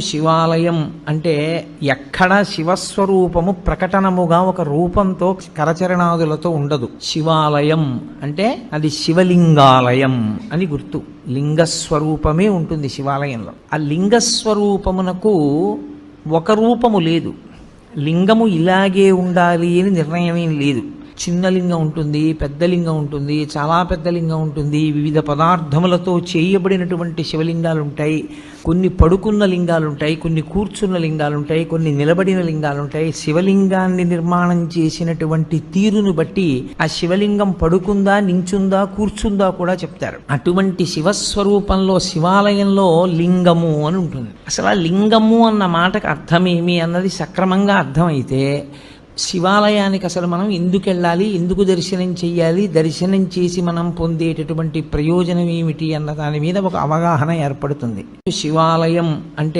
శివాలయం అంటే ఎక్కడ శివస్వరూపము ప్రకటనముగా ఒక రూపంతో కరచరణాదులతో ఉండదు. శివాలయం అంటే అది శివలింగాలయం అని గుర్తు. లింగస్వరూపమే ఉంటుంది శివాలయంలో. ఆ లింగస్వరూపమునకు ఒక రూపము లేదు. లింగము ఇలాగే ఉండాలి అని నిర్ణయమేం లేదు. చిన్న లింగం ఉంటుంది, పెద్ద లింగం ఉంటుంది, చాలా పెద్ద లింగం ఉంటుంది, వివిధ పదార్థములతో చేయబడినటువంటి శివలింగాలు ఉంటాయి. కొన్ని పడుకున్న లింగాలు ఉంటాయి, కొన్ని కూర్చున్న లింగాలు ఉంటాయి, కొన్ని నిలబడిన లింగాలు ఉంటాయి. శివలింగాన్ని నిర్మాణం చేసినటువంటి తీరును బట్టి ఆ శివలింగం పడుకుందా, నించుందా, కూర్చుందా కూడా చెప్తారు. అటువంటి శివస్వరూపంలో శివాలయంలో లింగము అని ఉంటుంది. అసలు ఆ లింగము అన్న మాటకు అర్థమేమి అన్నది సక్రమంగా అర్థమైతే శివాలయానికి అసలు మనం ఎందుకు వెళ్ళాలి, ఎందుకు దర్శనం చెయ్యాలి, దర్శనం చేసి మనం పొందేటటువంటి ప్రయోజనం ఏమిటి అన్న దాని మీద ఒక అవగాహన ఏర్పడుతుంది. శివాలయం అంటే